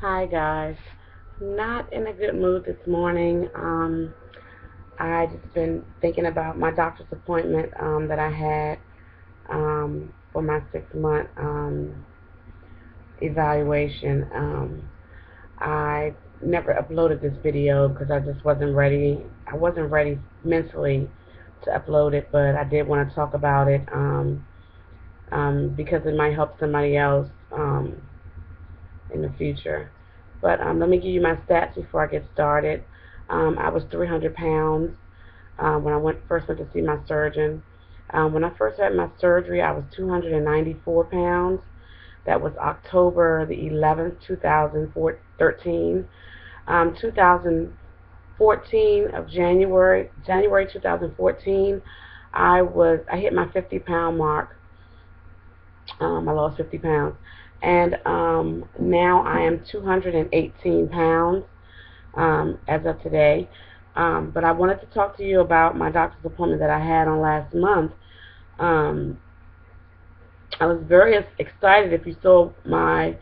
Hi guys. Not in a good mood this morning. I just been thinking about my doctor's appointment that I had for my 6 month evaluation. I never uploaded this video because I just wasn't ready. I wasn't ready mentally to upload it, but I did want to talk about it because it might help somebody else in the future. But let me give you my stats before I get started. I was 300 pounds when I first went to see my surgeon. When I first had my surgery, I was 294 pounds. That was October the 11th, 2013. 2014 of January 2014, I hit my 50-pound mark. I lost 50 pounds. And now I am 218 pounds as of today. But I wanted to talk to you about my doctor's appointment that I had on last month. Um, I was very excited. If you saw my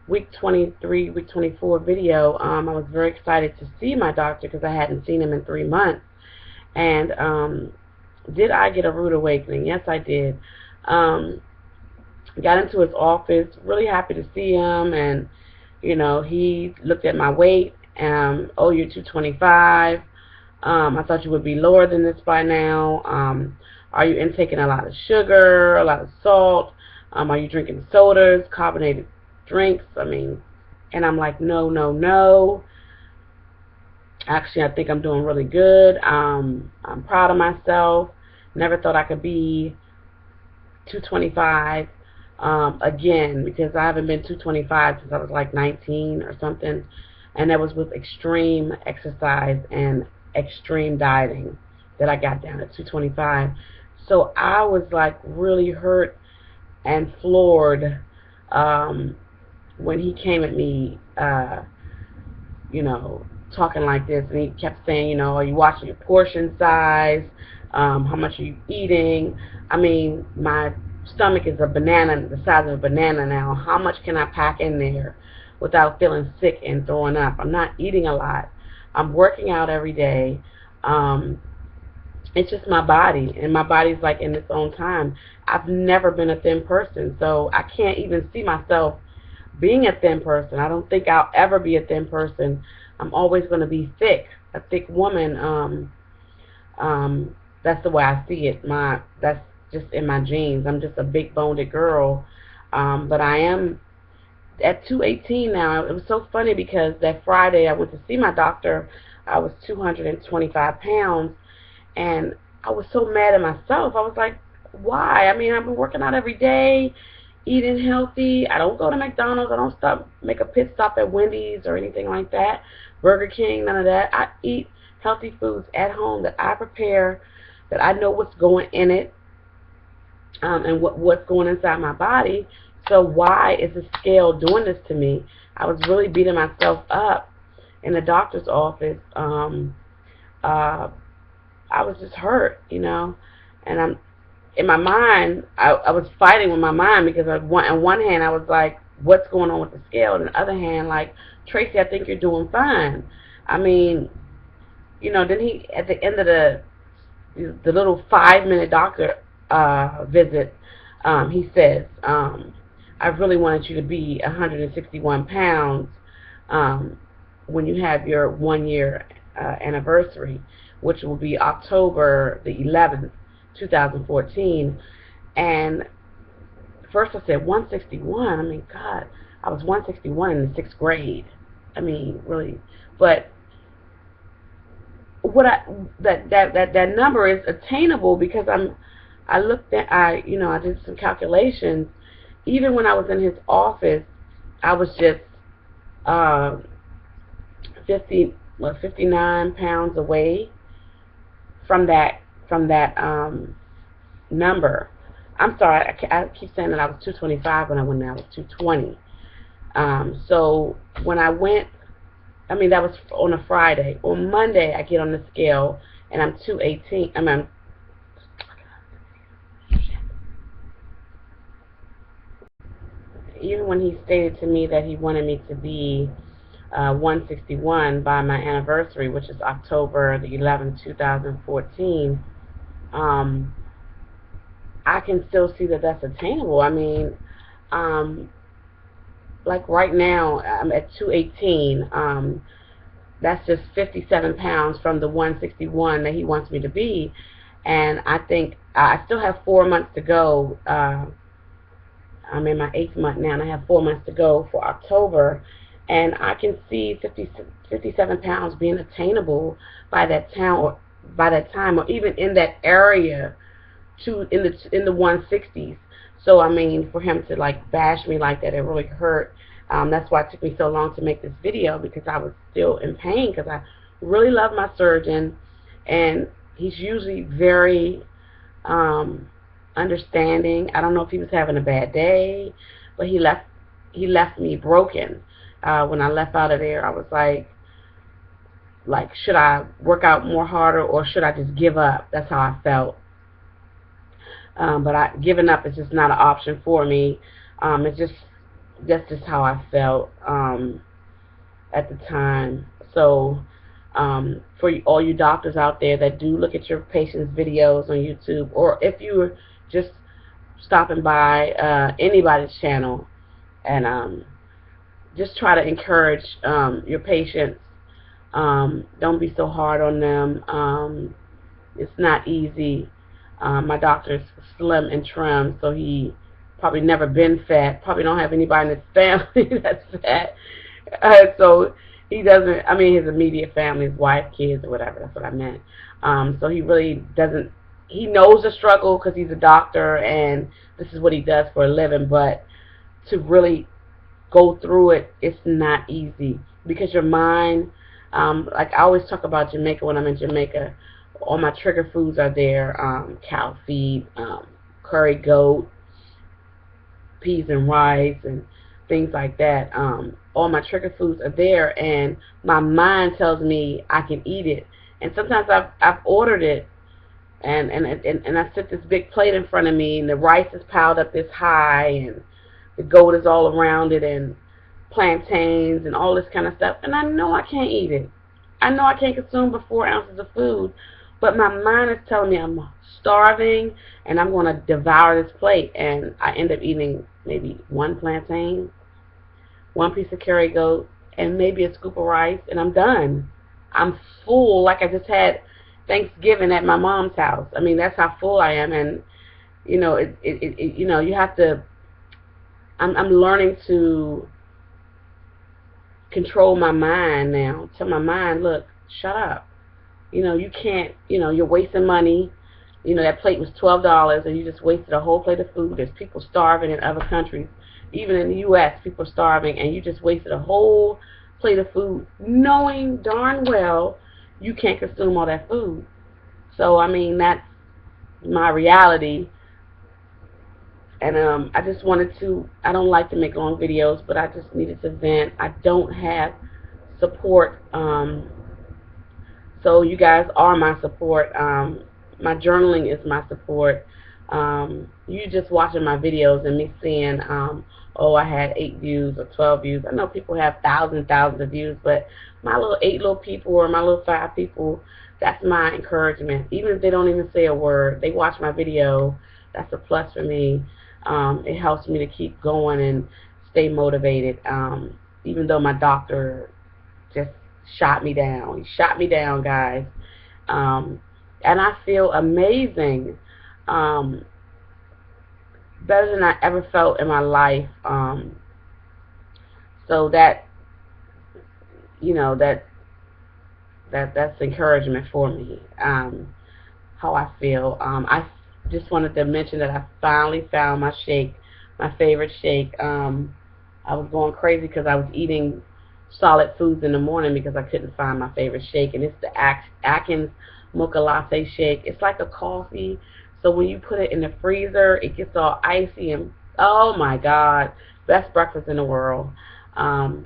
week 23, week 24 video, I was very excited to see my doctor because I hadn't seen him in 3 months. And did I get a rude awakening? Yes, I did. Got into his office, really happy to see him, and he looked at my weight. Oh, you're 225. I thought you would be lower than this by now. Are you intaking a lot of sugar, a lot of salt? Are you drinking sodas, carbonated drinks? And I'm like, no, no, no. Actually, I think I'm doing really good. I'm proud of myself. Never thought I could be 225 again, because I haven't been 225 since I was like 19 or something, and that was with extreme exercise and extreme dieting that I got down to 225. So I was like really hurt and floored when he came at me, talking like this, and he kept saying, are you watching your portion size? How much are you eating? My stomach is a banana, the size of a banana now. How much can I pack in there without feeling sick and throwing up? I'm not eating a lot. I'm working out every day. It's just my body, and my body's like in its own time. I've never been a thin person, so I can't even see myself being a thin person. I don't think I'll ever be a thin person. I'm always going to be thick, a thick woman. That's the way I see it. That's just in my genes. I'm just a big boned girl. But I am at 218 now. It was so funny because that Friday I went to see my doctor. I was 225 pounds, and I was so mad at myself. I was like, why? I've been working out every day, eating healthy. I don't go to McDonald's. I don't make a pit stop at Wendy's or anything like that. Burger King, none of that. I eat healthy foods at home that I prepare, that I know what's going in it, and what's going inside my body. So why is the scale doing this to me? I was really beating myself up in the doctor's office. I was just hurt, and I'm in my mind. I was fighting with my mind because on one hand I was like, what's going on with the scale? And on the other hand, like, Tracy, I think you're doing fine. Then he, at the end of the little 5-minute doctor visit, he says, I really wanted you to be 161 pounds when you have your 1-year anniversary, which will be October the 11th, 2014. And first I said 161. God, I was 161 in the 6th grade. Really. But that number is attainable because I did some calculations. Even when I was in his office, I was just 59 pounds away from that number. I'm sorry, I keep saying that I was 225 when I went. I was 220. So when I went, that was on a Friday. On Monday, I get on the scale and I'm 218. even when he stated to me that he wanted me to be 161 by my anniversary, which is October the 11th, 2014, I can still see that that's attainable. I mean, um, like right now, I'm at 218. That's just 57 pounds from the 161 that he wants me to be. And I think I still have 4 months to go. I'm in my 8th month now, and I have 4 months to go for October. And I can see 57 pounds being attainable by that time, or even in that area, in the 160s. So I mean, for him to like bash me like that, it really hurt. That's why it took me so long to make this video, because I was still in pain, because I really love my surgeon, and he's usually very understanding. I don't know if he was having a bad day, but he left me broken. When I left out of there, I was like, should I work out more harder, or should I just give up? That's how I felt. But giving up is just not an option for me. That's just how I felt at the time. So for all you doctors out there that do look at your patients' videos on YouTube, or if you're just stopping by anybody's channel, and just try to encourage your patients. Don't be so hard on them. It's not easy. My doctor's slim and trim, so he probably never been fat. Probably don't have anybody in his family that's fat. So he doesn't, I mean, his immediate family, his wife, kids, or whatever. That's what I meant. So he really doesn't, he knows the struggle because he's a doctor and this is what he does for a living, but to really go through it, it's not easy, because your mind, like I always talk about Jamaica when I'm in Jamaica, all my trigger foods are there, cow feed, curry goat, peas and rice, and things like that. All my trigger foods are there, and my mind tells me I can eat it. And sometimes I've ordered it, and I sit this big plate in front of me, and the rice is piled up this high, and the goat is all around it, and plantains, and all this kind of stuff. And I know I can't eat it. I know I can't consume but 4 ounces of food, but my mind is telling me I'm starving, and I'm going to devour this plate. And I end up eating maybe 1 plantain, 1 piece of curry goat, and maybe a scoop of rice, and I'm done. I'm full, like I just had Thanksgiving at my mom's house. I mean, that's how full I am. And you know, you know, you have to. I'm learning to control my mind now. Tell my mind, look, shut up. You know, you can't. You know, you're wasting money. You know, that plate was $12, and you just wasted a whole plate of food. There's people starving in other countries. Even in the U.S., people are starving, and you just wasted a whole plate of food, knowing darn well you can't consume all that food. So, I mean, that's my reality. And I just wanted to, I don't like to make long videos, but I just needed to vent. I don't have support. So you guys are my support. My journaling is my support. You just watching my videos and me seeing, oh, I had 8 views or 12 views. I know people have thousands of views, but my little 8 little people, or my little 5 people, that's my encouragement. Even if they don't even say a word, they watch my video, that's a plus for me. It helps me to keep going and stay motivated. Even though my doctor just shot me down. He shot me down, guys. And I feel amazing. Better than I ever felt in my life. So that, you know, that's encouragement for me. How I feel. I just wanted to mention that I finally found my shake, my favorite shake. I was going crazy because I was eating solid foods in the morning because I couldn't find my favorite shake, and it's the Atkins Mocha Latte Shake. It's like a coffee, so when you put it in the freezer, it gets all icy, and oh my God, best breakfast in the world. And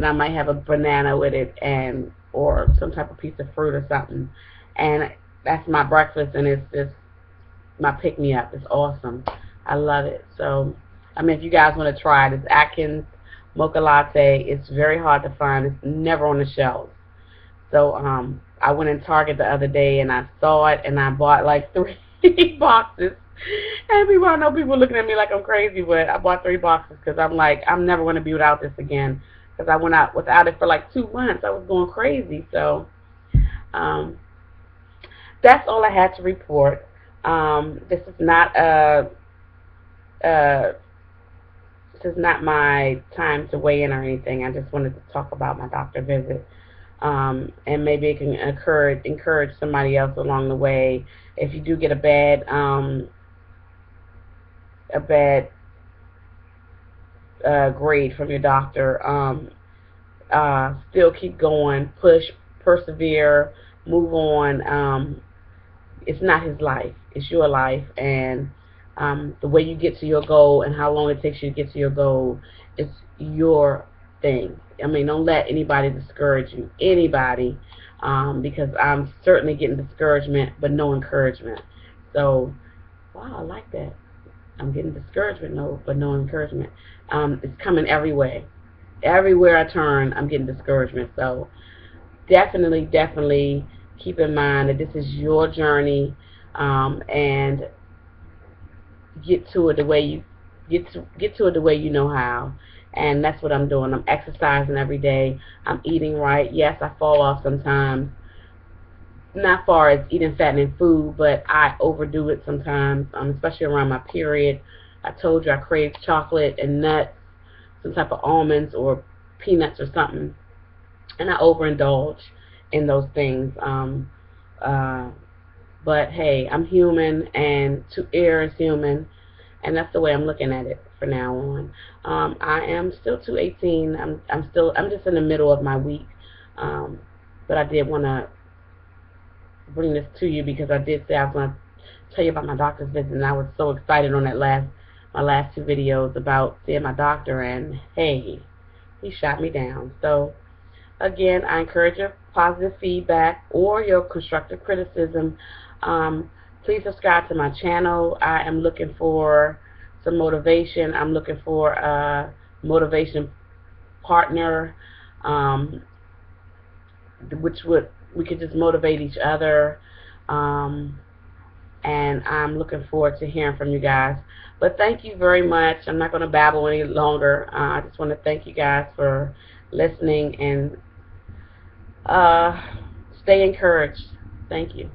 I might have a banana with it, and or some type of piece of fruit or something, and that's my breakfast, and it's just my pick-me-up. It's awesome. I love it. So I mean, if you guys want to try it, it's Atkins Mocha Latte. It's very hard to find. It's never on the shelves. So I went in Target the other day and I saw it and I bought like 3 boxes. And I know people looking at me like I'm crazy, but I bought 3 boxes because I'm like, I'm never going to be without this again. Because I went out without it for like 2 months. I was going crazy. So um, that's all I had to report. This is not uh, this is not my time to weigh in or anything. I just wanted to talk about my doctor visit. And maybe it can encourage somebody else along the way. If you do get a bad grade from your doctor, still keep going, push, persevere, move on. It's not his life; it's your life, and the way you get to your goal and how long it takes you to get to your goal is your thing. I mean, don't let anybody discourage you. Anybody, because I'm certainly getting discouragement, but no encouragement. So, wow, I like that. I'm getting discouragement, but no encouragement. It's coming every way. Everywhere I turn, I'm getting discouragement. So, definitely keep in mind that this is your journey, and get to it the way you get to it the way you know how. And that's what I'm doing. I'm exercising every day. I'm eating right. Yes, I fall off sometimes. Not far as eating fattening food, but I overdo it sometimes, especially around my period. I told you I crave chocolate and nuts, some type of almonds or peanuts or something, and I overindulge in those things. Uh, but hey, I'm human, and to err is human, and that's the way I'm looking at it for now on. I am still 218. I'm just in the middle of my week, but I did want to bring this to you because I did say I was going to tell you about my doctor's visit, and I was so excited on my last 2 videos about seeing my doctor, and hey, he shot me down. So again, I encourage your positive feedback or your constructive criticism. Please subscribe to my channel. I am looking for some motivation. I'm looking for a motivation partner, we could just motivate each other. And I'm looking forward to hearing from you guys. But thank you very much. I'm not going to babble any longer. I just want to thank you guys for listening, and stay encouraged. Thank you.